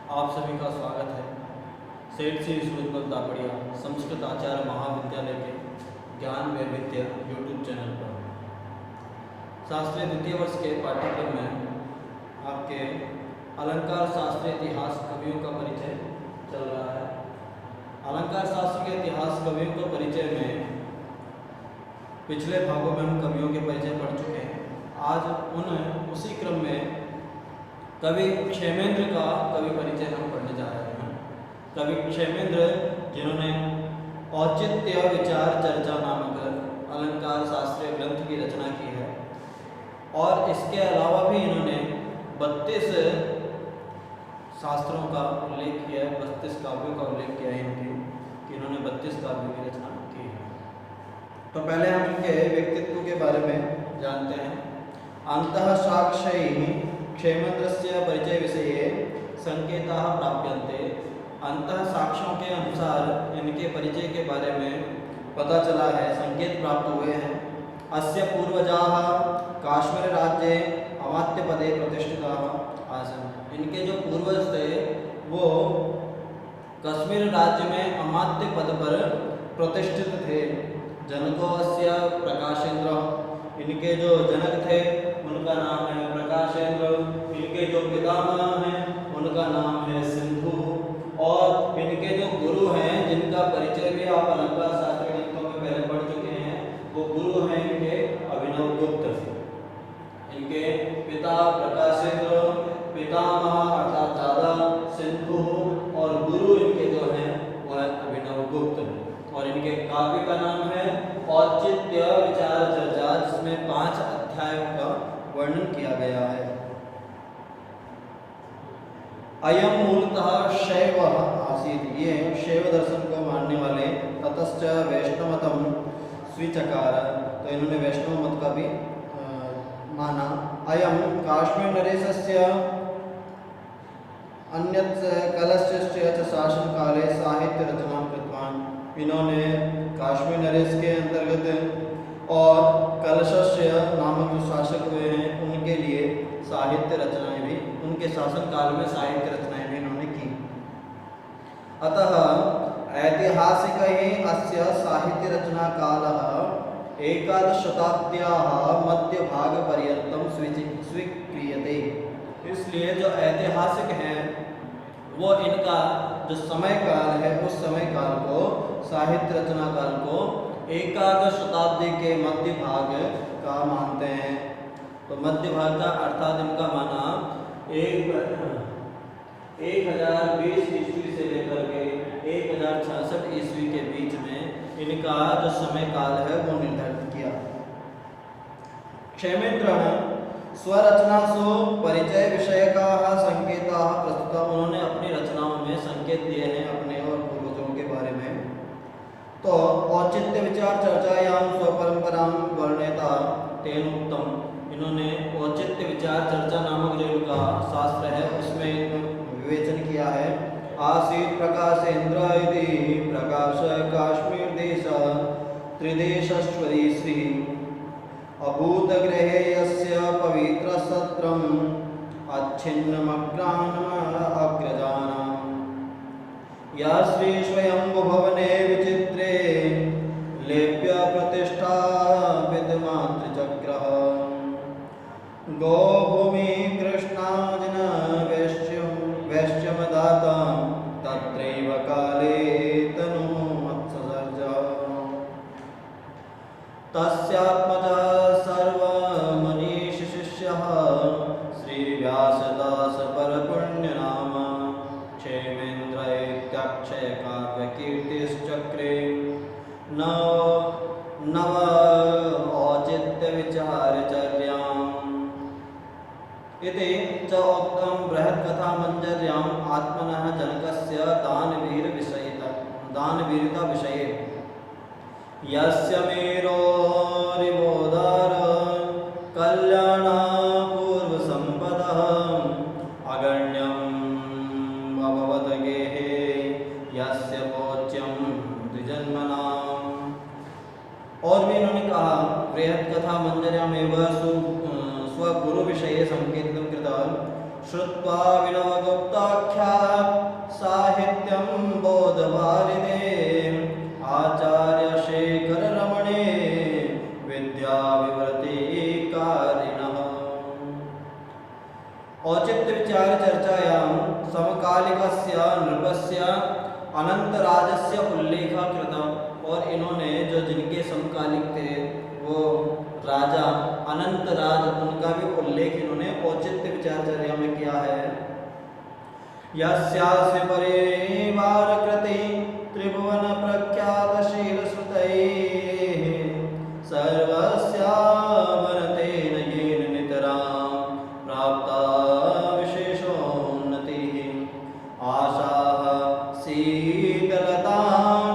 आप सभी का स्वागत है सेठ श्री सूरजमल दापड़िया संस्कृत आचार्य महाविद्यालय के ज्ञान वैविध्य यूट्यूब चैनल पर। शास्त्रीय द्वितीय वर्ष के पाठ्यक्रम में आपके अलंकार शास्त्र इतिहास कवियों का परिचय चल रहा है। अलंकार शास्त्र के इतिहास कवियों के परिचय में पिछले भागों में हम कवियों के परिचय पढ़ चुके हैं। आज उसी क्रम में कवि क्षेमेंद्र का कवि परिचय हम पढ़ने जा रहे हैं। कवि क्षेमेंद्र जिन्होंने औचित्य विचार चर्चा नामक अलंकार शास्त्रीय ग्रंथ की रचना की है और इसके अलावा भी इन्होंने 32 शास्त्रों का उल्लेख किया है, 32 काव्यों का उल्लेख किया है कि इन्होंने 32 काव्यों की रचना की है। तो पहले हम इनके व्यक्तित्व के बारे में जानते हैं। अंतः साक्ष्यैः क्षेमेंद्रस्य परिचय विषये संकेताः प्राप्यन्ते। अंतः साक्ष्यों के अनुसार इनके परिचय के बारे में पता चला है, संकेत प्राप्त हुए हैं। अस्य पूर्वजाः काश्मीर राज्ये अमात्य पदे प्रतिष्ठिताः आसन्। इनके जो पूर्वज थे वो कश्मीर राज्य में अमात्य पद पर प्रतिष्ठित थे। जनकोऽस्य प्रकाशेंद्र, इनके जो जनक थे उनका नाम है प्रकाशेंद्र। इनके जो पितामह हैं उनका नाम है सिंधु। और इनके जो गुरु हैं जिनका परिचय भी आप अलंकार शास्त्र ग्रंथों में पहले पढ़ चुके हैं, वो गुरु हैं इनके अभिनव गुप्त। इनके पिता प्रकाशेंद्र, पितामह अर्थात दादा सिंधु और गुरु इनके जो हैं वह अभिनव गुप्त। और इनके काव्य का नाम है औचित्य विचार चर्चा, जिसमें 5 अध्यायों का वर्णन किया गया है। अयम मूलतः शैव आसीत्, ये शैव दर्शन को मानने वाले, ततश्च वैष्णवमतं स्वीचकार, तो इन्होंने वैष्णव मत का भी माना। अयम काश्मीर नरेशस्य अन्यत् कलशस्य च शासन काले साहित्य रचना कृतवान्। इन्होंने काश्मीर नरेश के अंतर्गत और कलशस्य नामक जो शासक हुए हैं उनके लिए साहित्य रचनाएं भी, उनके शासन काल में साहित्य रचनाएं भी इन्होंने की। अतः ऐतिहासिक ही अस्य साहित्य रचना कालः एकादश शताब्द्याः मध्य भाग पर्यंतम स्वीक्रियते। इसलिए जो ऐतिहासिक हैं वो इनका जो समय काल है उस समय काल को, साहित्य रचना काल को एकादश शताब्दी के मध्य भाग का मानते हैं। तो मध्य भाग का अर्थात इनका माना 1020 ईस्वी से लेकर के 1066 ईस्वी के बीच में इनका जो समय काल है वो निर्धारित किया। क्षेमेंद्र स्वरचनासु परिचय विषयकाः संकेताः प्रस्तुत, उन्होंने अपनी रचनाओं में संकेत दिए हैं अपने और पूर्वजों के बारे में। तो औचित्य विचार चर्चायां स्वपरंपरां वर्णयता तेन उक्तम, इन्होंने औचित्य विचार चर्चा नामक जो इनका शास्त्र है उसमें विवेचन किया है। आसीत् प्रकाशेंद्र इति प्रकाश काश्मीर देश त्रिदेशश्वरी श्री अभूत गृहे यस्य पवित्र सत्रम अच्छिन्नमग्रानम अग्रजानां या श्री स्वयंभु भवने विचित्रे लेप्य प्रतिष्ठापित मातृचक्रः गोभूमि कृष्णाजिन वैश्यमदाता तत्रैव काले तनुमत्सर्ज तस्यात्मजा सर्वमनीष शिष्यः श्रीव्यासदास परपुण्यनाम क्षेमेंद्र इत्याख्यय काव्यकीर्तिश्चक्रे नव औचित्य विचारचर्याम् इति च उक्तं बृहत्कथामञ्जर्याम् आत्मनः जनकस्य दानवीरता विषये यस्य मेरोरिवोदार कल्याणा पूर्वसम्पदः अगण्यम् अभवत् गेहे यस्य पोच्यं द्विजन्मनाम्। और भी इन्होंने कहा बृहत्कथामञ्जर्यामेव स्वगुरु विषये संकेतं कृतं श्रुत्वा विनवगुप्ताख्या साहित्यं बोधभारिते आचार्य शेखर रमणे विद्या विवृतिकारिणः। औचित्य विचार चर्चायां समकालिकस्य नृपस्य अनंतराजस्य उल्लेख कृत। और इन्होंने जो जिनके समकालिक थे वो राजा अनंतराज, उनका भी उल्लेख इन्होंने औचित्य विचारचर्या में किया है। यस्यास्य परिवार कृते त्रिभुवन प्रख्यात शील श्रुतैः सर्वस्यावनतेन येन नितरां प्राप्ता विशेषोन्नतिः आशाः शीतलता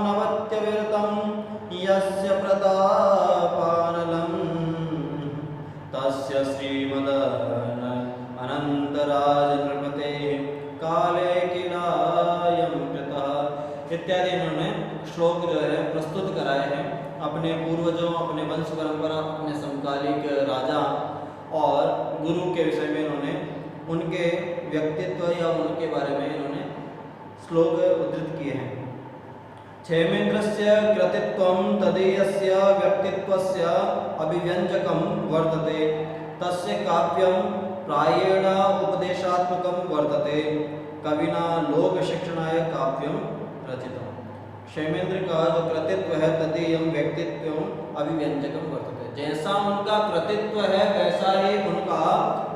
नवत्यविरतं यस्य प्रतापानलं तस्य श्रीमद् अनंतराज नृपतेः काले किलायं कृतः इत्यादि इन्होंने श्लोक जो है प्रस्तुत कराए हैं अपने पूर्वजों, अपने वंश परंपरा, अपने समकालिक राजा और गुरु के विषय में इन्होंने उनके व्यक्तित्व या उनके बारे में इन्होंने श्लोक उद्धृत किए हैं। क्षेमेन्द्रस्य कृतित्वं तदीयस्य व्यक्तित्वस्य अभिव्यंजकं वर्तते तस्य काव्यं प्रायेण उपदेशात्मकं वर्तते कविना लोक शिक्षणाय काव्यं रचितम्। क्षेमेंद्र का जो कृतित्व है तदीयं व्यक्तित्वं अभिव्यंजकं वर्तते, जैसा उनका कृतित्व है वैसा ही उनका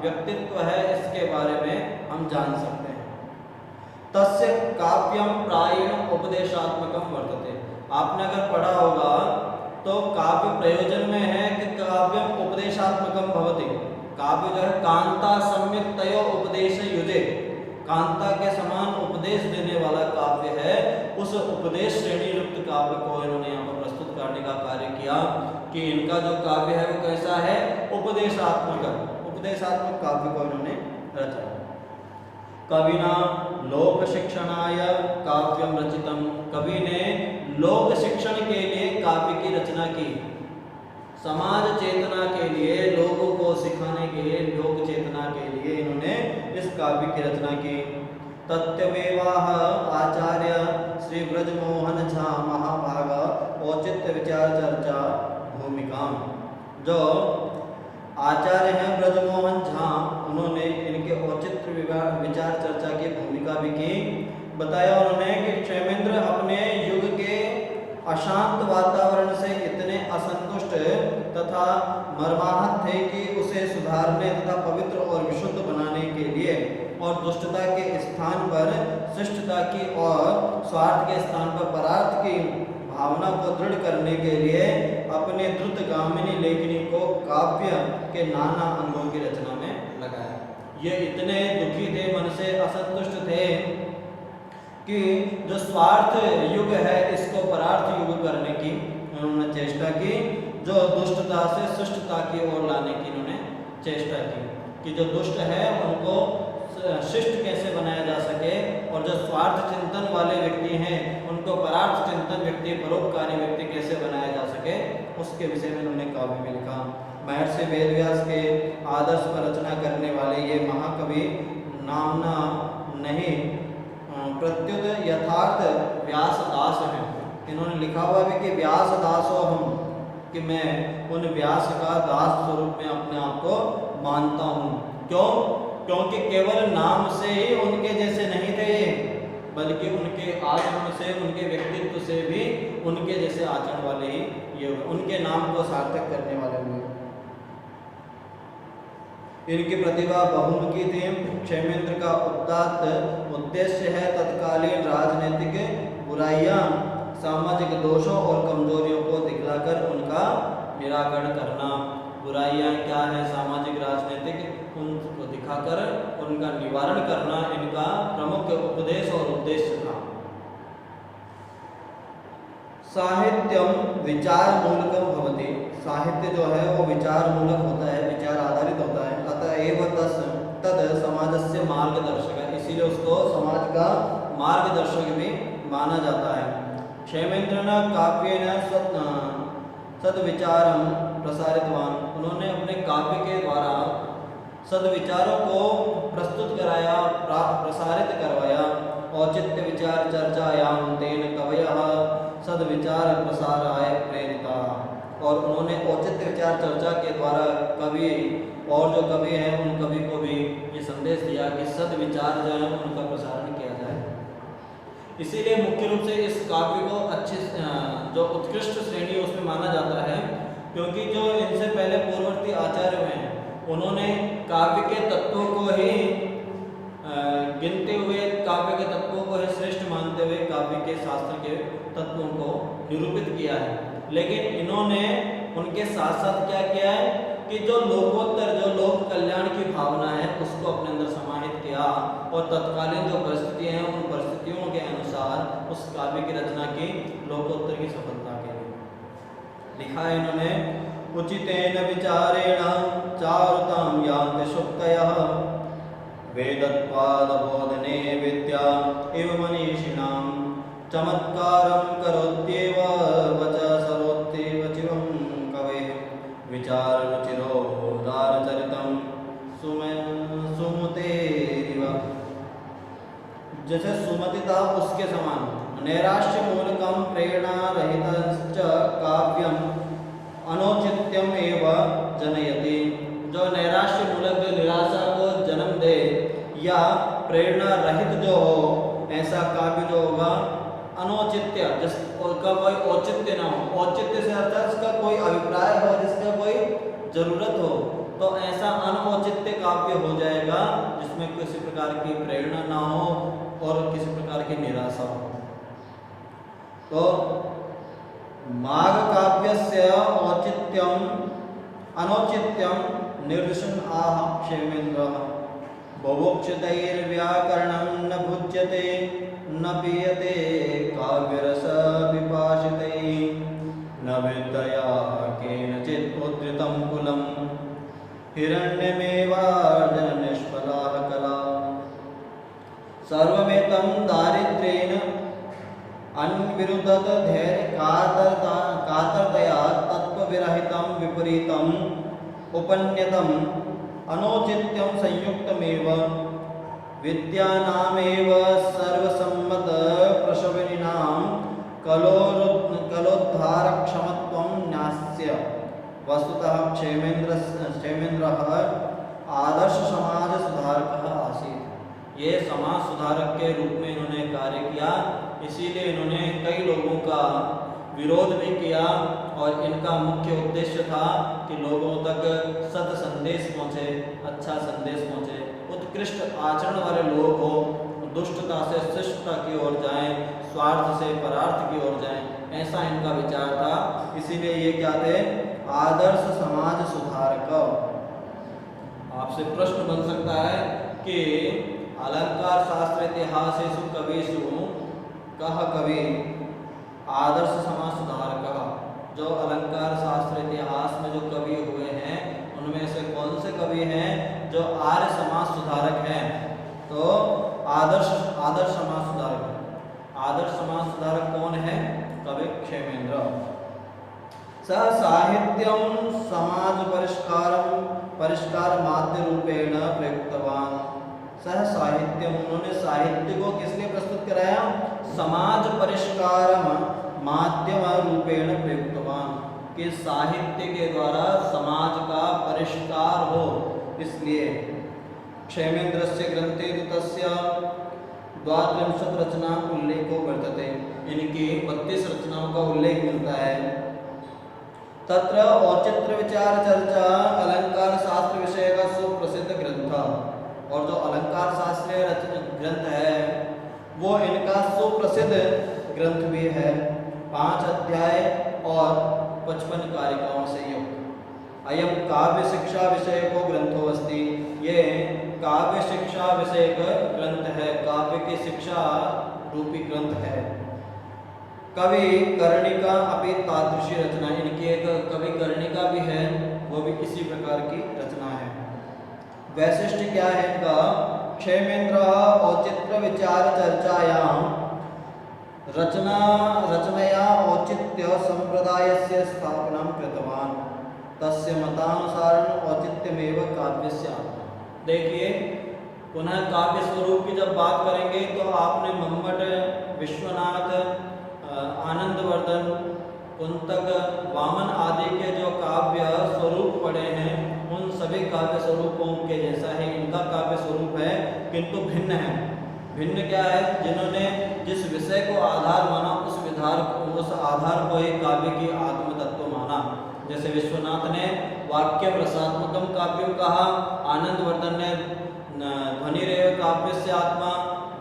व्यक्तित्व है, इसके बारे में हम जान सकते हैं। तस्य काव्यं प्रायेण उपदेशात्मकं वर्तते, आपने अगर पढ़ा होगा तो काव्य प्रयोजन में है कि काव्यम उपदेशात्मकं भवति। काव्य जो है कांता सम्यक तयो उपदेश युजे, कांता के समान उपदेश देने वाला काव्य है। उस उपदेश श्रेणी युक्त काव्य को इन्होंने यहाँ पर प्रस्तुत करने का कार्य किया कि इनका जो काव्य है वो कैसा है, उपदेशात्मक काव्य को इन्होंने रचा। कविना लोक शिक्षणाय काव्यम रचितम, कवि ने लोक शिक्षण के लिए काव्य की रचना की, समाज चेतना के लिए, लोगों को सिखाने के लिए, लोक चेतना के लिए इन्होंने इस काव्य की रचना की। तत्वमेवाह आचार्य श्री ब्रजमोहन झा महाभाग औचित्य विचार चर्चा भूमिका, जो आचार्य हैं ब्रजमोहन झा, उन्होंने इनके औचित्य विचार चर्चा की भूमिका भी की। बताया उन्होंने कि क्षेमेंद्र अपने युग के अशांत वातावरण से इतने असंतुष्ट तथा मर्माहत थे कि उसे सुधारने तथा पवित्र और विशुद्ध बनाने के लिए और दुष्टता के स्थान पर शिष्टता की और स्वार्थ के स्थान पर परार्थ की भावना को दृढ़ करने के लिए अपने द्रुतगामिनी लेखनी को काव्य के नाना अंगों की रचना में लगाया। ये इतने दुखी थे, मन से असंतुष्ट थे कि जो स्वार्थ युग है इसको परार्थ युग करने की उन्होंने चेष्टा की, जो दुष्टता से शिष्टता की ओर लाने की इन्होंने चेष्टा की कि जो दुष्ट है उनको शिष्ट कैसे बनाया जा सके और जो स्वार्थ चिंतन वाले व्यक्ति हैं उनको परार्थ चिंतन व्यक्ति, परोपकारी व्यक्ति कैसे बनाया जा सके, उसके विषय में उन्होंने काव्य में लिखा। महर्षि वेदव्यास के आदर्श पर रचना करने वाले ये महाकवि नामना नहीं प्रत्युत यथार्थ व्यास दास हैं। इन्होंने लिखा हुआ भी कि व्यास दासो हम, कि मैं उन व्यास का दास स्वरूप में अपने आप को मानता हूँ। क्यों? क्योंकि केवल नाम से ही उनके जैसे नहीं थे, बल्कि उनके आचरण से, उनके व्यक्तित्व से भी उनके जैसे आचरण वाले ही ये उनके नाम को सार्थक करने वाले हुए। इनकी प्रतिभा बहुमुखी थी। क्षेमेंद्र का उदात्त उद्देश्य है तत्कालीन राजनीतिक बुराइयां, सामाजिक दोषों और कमजोरियों को दिखलाकर उनका निराकरण करना। बुराइयां क्या है, सामाजिक राजनीतिक, उनको दिखाकर उनका निवारण करना इनका प्रमुख उपदेश और उद्देश्य था। साहित्यम विचार मूलकम भवति, साहित्य जो है वो विचार मूलक होता है, विचार आधारित होता है। अतएव तद समाजस्य मार्गदर्शक है, इसीलिए उसको समाज का मार्गदर्शक भी माना जाता है। क्षेमेंद्र काव्येन सद्विचारम प्रसारितवान, उन्होंने अपने काव्य के द्वारा सद्विचारों को प्रस्तुत कराया, प्रसारित करवाया। औचित्य विचार चर्चायां तेन कवयः सद्विचार प्रसाराय प्रेरिता। और उन्होंने औचित्य विचार चर्चा के द्वारा कवि और जो कवि हैं उन कवि को भी ये संदेश दिया कि सद्विचार जो है उनका प्रसारण किया जाए। इसीलिए मुख्य रूप से इस काव्य को अच्छी जो उत्कृष्ट श्रेणी उसमें माना जाता है, क्योंकि जो इनसे पहले पूर्ववर्ती आचार्य हैं उन्होंने काव्य के तत्वों को ही गिनते हुए, काव्य के तत्वों को ही श्रेष्ठ मानते हुए काव्य के शास्त्र के तत्वों को निरूपित किया है। लेकिन इन्होंने उनके साथ साथ क्या किया है कि जो लोकोत्तर, जो लोक कल्याण की भावना है उसको अपने अंदर समाहित किया और तत्कालीन जो परिस्थितियां हैं उन परिस्थितियों के अनुसार उस काव्य की रचना की लोकोत्तर की सफलता के लिए लिखा है इन्होंने। उचितेन विचारेण चारुतां यान्ति सुक्तयः वेदत्वाद बोधने विद्या इव मनीषिणां चमत्कारं करोत्येव वच सरोत्येव चिवं कवेः विचार रुचिरोदारचरितं सुमतेरिव। जैसे सुमति था उसके समान, नैराश्य मूलकं प्रेरणा रहितश्च काव्यम अनौचित्यम एव जनयति। जो नैराश्य मूलक, जो निराशा को जन्म दे या प्रेरणा रहित जो हो ऐसा काव्य जो होगा अनौचित्य, जिसका कोई औचित्य ना हो, औचित्य से अर्थात इसका कोई अभिप्राय हो, जिसका कोई जरूरत हो, तो ऐसा अनौचित्य काव्य हो जाएगा जिसमें किसी प्रकार की प्रेरणा ना हो और किसी प्रकार की निराशा हो। तो माघ काव्यस्य औचित्यम अनौचित्यम निर्दिशन् आह क्षेमेन्द्रः बुभुक्षितैर्व्याकरणं न भुज्यते न पीयते काव्यरस पिपासितैः न विद्यया केनचित् उद्धृतं कुलं हिरण्यमेवार्जन निष्फलाः कला। सर्वमेतं दारिद्र्येण अन्विरुद्धत धैर्य कातरतया तत्त्वविरहितं विपरीतम् उपन्यतम् अनौचित्यं संयुक्तमेव विद्यानामेव सर्वसम्मत प्रसविनीनां कलोद्धारक्षमत्वं न्यास्य। वस्तुतः क्षेमेन्द्रः आदर्श समाज सुधारकः आसीत्। ये समाज सुधारक के रूप में इन्होंने कार्य किया, इसीलिए इन्होंने कई लोगों का विरोध भी किया और इनका मुख्य उद्देश्य था कि लोगों तक सत संदेश पहुँचे, अच्छा संदेश पहुँचे, उत्कृष्ट आचरण वाले लोग हो, दुष्टता से शिष्टता की ओर जाएं, स्वार्थ से परार्थ की ओर जाएं, ऐसा इनका विचार था। इसीलिए ये क्या थे? आदर्श समाज सुधारक। आपसे प्रश्न बन सकता है कि अलंकार शास्त्र इतिहासेषु कविषु कः कवि आदर्श समाज सुधारक। जो अलंकार शास्त्र इतिहास में जो कवि हुए हैं उनमें से कौन से कवि हैं जो आर्य समाज सुधारक हैं? तो आदर्श समाज सुधारक। आदर्श समाज सुधारक कौन है? कवि क्षेमेन्द्र। सह साहित्यम समाज परिष्कार माध्य रूपेण प्रयुक्तवान। सह साहित्यम, उन्होंने साहित्य को किस लिए प्रस्तुत कराया? समाज परिष्कार माध्यम रूपेण प्रयुक्तवान, कि साहित्य के द्वारा समाज का परिष्कार हो, इसलिए। क्षेमेन्द्रस्य ग्रंथे तस्य 32 रचना उल्लेखो वर्तते। इनकी 32 रचनाओं का उल्लेख मिलता है। तत्र औचित्य विचार चर्चा अलंकार शास्त्र विषय का सुप्रसिद्ध ग्रंथ। और जो अलंकार शास्त्रीय ग्रंथ है वो इनका सुप्रसिद्ध ग्रंथ भी है। 5 अध्याय और 55 कारिकाओं से युक्त। अयम काव्य शिक्षा विषय को ग्रंथो अस्ति। ये काव्य शिक्षा विषय का ग्रंथ है, काव्य की शिक्षा रूपी ग्रंथ है। कवि कर्णिका अपि तादृशी रचना, इनकी एक कवि कर्णिका भी है, वो भी इसी प्रकार की रचना है। वैशिष्ट्य क्या है इनका? क्षेमेन्द्र औचित्य विचार चर्चायां रचनया औचित्य संप्रदायस्य स्थापनां कृतवान। तस्य मतानुसारेण औचित्यमेव काव्यस्य आत्मा। देखिए, पुनः काव्य स्वरूप की जब बात करेंगे तो आपने मम्मट, विश्वनाथ, आनंदवर्धन, कुंतक, वामन आदि के जो काव्य स्वरूप पढ़े हैं उन सभी काव्य स्वरूपों के जैसा ही इनका काव्य स्वरूप है, किंतु भिन्न है। भिन्न क्या है? जिन्होंने जिस विषय को आधार माना उस आधार को ही काव्य की आत्म तत्व माना। जैसे विश्वनाथ ने वाक्य रसात्मकम काव्यम कहा, आनंदवर्धन ने ध्वनिरेव काव्यस्य आत्मा,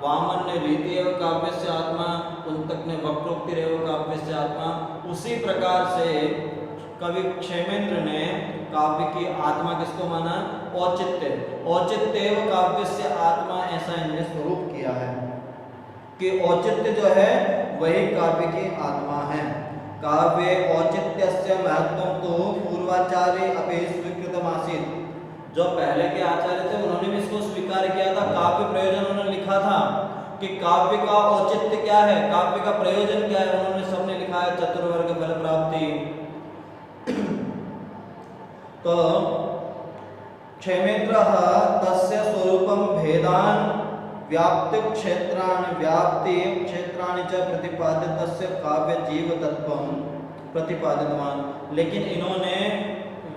वामन ने रीतिरेव काव्यस्य आत्मा, कुंतक ने वक्रोक्तिरेव काव्यस्य आत्मा। उसी प्रकार से कवि क्षेमेंद्र ने काव्य की आत्मा किसको माना? औचित्य। औचित्येव काव्यस्य आत्मा, ऐसा इन्होंने स्वरूप किया है कि औचित्य जो है वही काव्य की आत्मा है। काव्य औचित्यस्य महत्वं तो पूर्वाचार्य अपि स्वीकृतमासीत्। जो पहले के आचार्य थे उन्होंने भी इसको स्वीकार किया था। काव्य प्रयोजन उन्होंने लिखा था कि काव्य का औचित्य क्या है, काव्य का प्रयोजन क्या है, उन्होंने सबने लिखा है चतुर्वर्ग फल प्राप्ति। तो क्षेमेन्द्रः तस्य स्वरूपं भेदान् व्याप्ति क्षेत्राणि च प्रतिपाद्य तस्य काव्य जीव तत्वं प्रतिपादितवान। लेकिन इन्होंने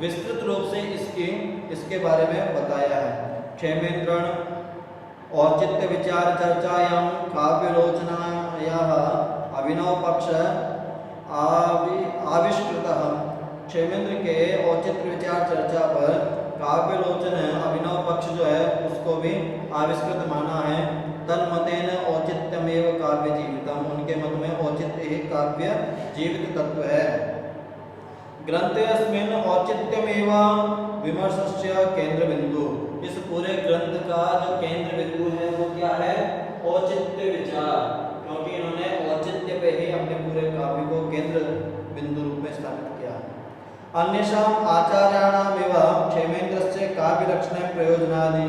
विस्तृत रूप से इसके बारे में बताया है। क्षेमेन्द्र औचित्य विचार चर्चायां काव्यलोचनायाः अभिनव पक्ष आविष्कृतः। क्षेमेन्द्र के औचित्य विचार चर्चा पर काव्यलोचन अभिनव पक्ष जो है उसको भी आविष्कृत माना है। तन्मतेन औचित्यमेव काव्य जीवितम, उनके मत में औचित्य ही काव्य जीवित तत्व है। ग्रंथेऽस्मिन् औचित्यमेव विमर्शस्य केंद्र बिंदु। इस पूरे ग्रंथ का जो केंद्र बिंदु है वो क्या है? औचित्य विचार, क्योंकि इन्होंने औचित्य पे ही अपने पूरे काव्य को केंद्र बिंदु रूप में स्थापित किया है। अन्येषाम् आचार्याणामेव क्षेमेन्द्रस्य काव्यरचनायां प्रयोजनानि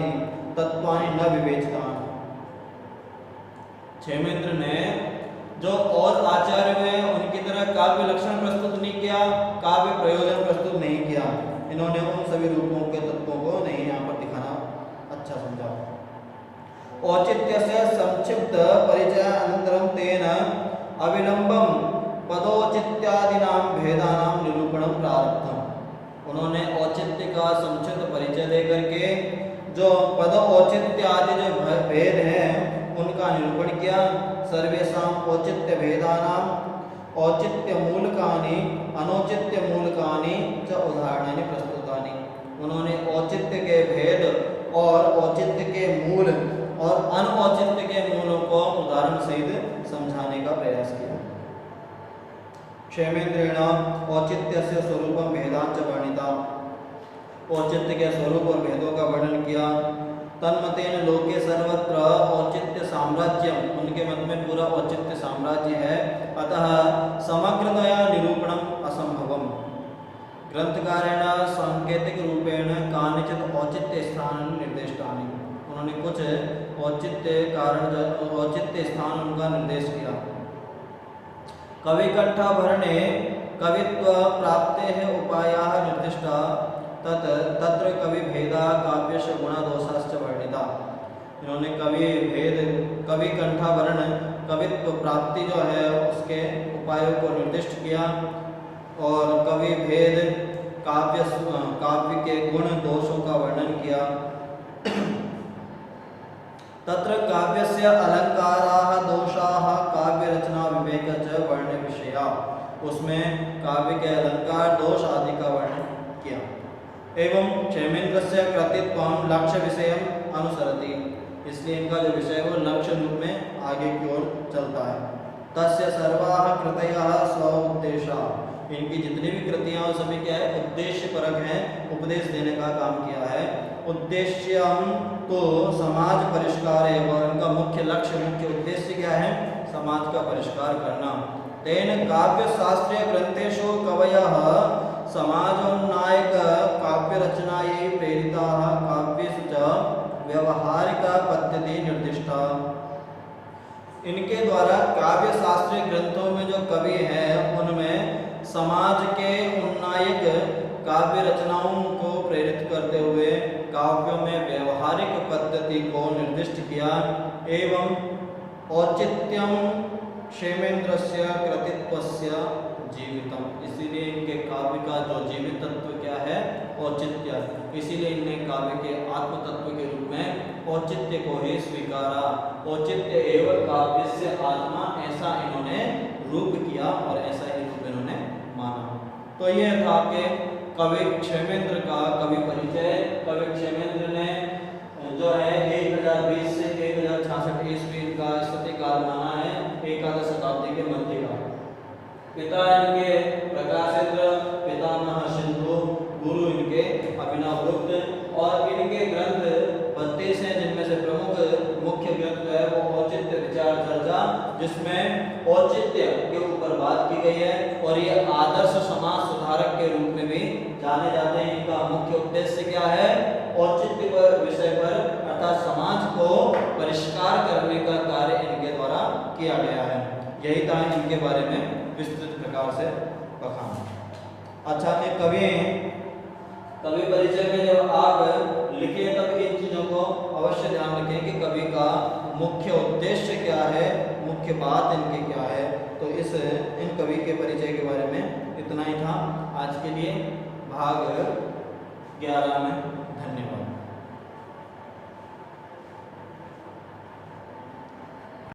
तत्वानि न विवेचितानि। क्षेमेन्द्र ने जो और आचार्य हुए उनकी तरह काव्य लक्षण प्रस्तुत नहीं किया, काव्य प्रयोजन प्रस्तुत नहीं किया। इन्होंने उन सभी रूपों के तत्वों को नहीं यहाँ पर दिखाना अच्छा समझा। औचित्यस्य संक्षिप्त परिचय अनंतरम तेन अविलंबम पदौचित्यादीनां भेदानां निरूपणं प्रारब्धम्। उन्होंने औचित्य का संक्षिप्त परिचय देकर के जो पद औचित्य आदि जो भेद हैं उनका निरूपण किया। सर्वेषां औचित्य भेदानां औचित्य मूलकानि अनौचित्य मूलकानि च उदाहरणानि प्रस्तुतानि। उन्होंने औचित्य के भेद और औचित्य के मूल और अनौचित्य के मूलों को उदाहरण सहित समझाने का प्रयास किया। क्षेमेन्द्रेण औचित्यस्य स्वरूपं भेदांच वर्णिता। औचित्य के स्वरूप और भेदों का वर्णन किया। तन्मतेन लोके सर्वत्र औचित्य साम्राज्यम, उनके मत में पूरा औचित्य साम्राज्य है। अतः समग्रतया निरूपणम असंभवम। ग्रंथकारेण सांकेतिक रूपेण कानिचित् औचित्य स्थान निर्दिष्टानि। उन्होंने कुछ औचित्य स्थान उनका निर्देश किया। कविकंठभरणे कवित्व प्राप्तेः उपायाः निर्दिष्टा तत्र कवि भेदा काव्यस्य गुणदोषाश्च वर्णिता। इन्होंने कवि कंठाभरण कवित्व प्राप्ति जो है उसके उपायों को निर्दिष्ट किया और कवि भेद काव्य के गुण दोषों का वर्णन किया। तत्र काव्यस्य अलंकाराः दोषाः काव्य रचना विवेक च वर्ण विषया। उसमें काव्य के अलंकार दोष आदि का वर्णन किया। एवं क्षेमेन्द्रस्य कृतित्वं लक्ष्य विषयम् अनुसरति। इसलिए इनका जो विषय है वो लक्ष्य रूप में आगे की ओर चलता है। तस्य सर्वाः कृतयः स्व उद्देशा। इनकी जितनी भी कृतियाँ वो सभी क्या है? उद्देश्य परक हैं, उपदेश देने का काम किया है। उद्देश्य तो समाज परिष्कार है, और इनका मुख्य लक्ष्य मुख्य उद्देश्य क्या है? समाज का परिष्कार करना। तेन काव्य शास्त्रीय ग्रंथेषु कवयः समाजोन्नायक काव्य रचनायै प्रेरिताः काव्येषु च व्यवहारिक पद्धति निर्दिष्टा। इनके द्वारा काव्य शास्त्रीय ग्रंथों में जो कवि हैं उनमें समाज के उन्नायक काव्य रचनाओं को प्रेरित करते हुए काव्यों में व्यवहारिक पद्धति को निर्दिष्ट किया एवं औचित्यम क्षेमेंद्रस्य कृतित्वस्य जीवितम। इसीलिए इनके काव्य का जो जीवित तत्व क्या है, औचित्य। इसीलिए इनने काव्य के आत्म तत्व के रूप में औचित्य को ही स्वीकारा। औचित्य एवं काव्य से आत्मा, ऐसा इन्होंने रूप किया और ऐसा ही रूप इन्होंने माना। तो ये था आपके कवि क्षेमेंद्र का कवि परिचय। कवि क्षेमेंद्र ने जो है 1020 से 1066 ईस्वी का स्थिति काल माना है, एकादश शताब्दी के मध्य का। पिता इनके प्रकाशित पितामह सिंधु, गुरु इनके अभिनव गुप्त। और इनके ग्रंथ 32 हैं, जिनमें से प्रमुख मुख्य ग्रंथ है वो औचित्य विचार चर्चा, जिसमें औचित्य के ऊपर बात की गई है। और ये आदर्श समाज सुधारक के रूप में भी जाने जाते हैं। इनका मुख्य उद्देश्य क्या है, औचित्य पर विषय पर अर्थात समाज को परिष्कार करने का कार्य इनके द्वारा किया गया है। यही था इनके बारे में विस्तृत प्रकार से बखान। अच्छा, एक कवि परिचय में जब आप लिखे तब इन चीजों को अवश्य ध्यान रखें कि कवि का मुख्य उद्देश्य क्या है, मुख्य बात इनकी क्या है। तो इन कवि के परिचय के बारे में इतना ही था आज के लिए भाग 11 में। धन्यवाद।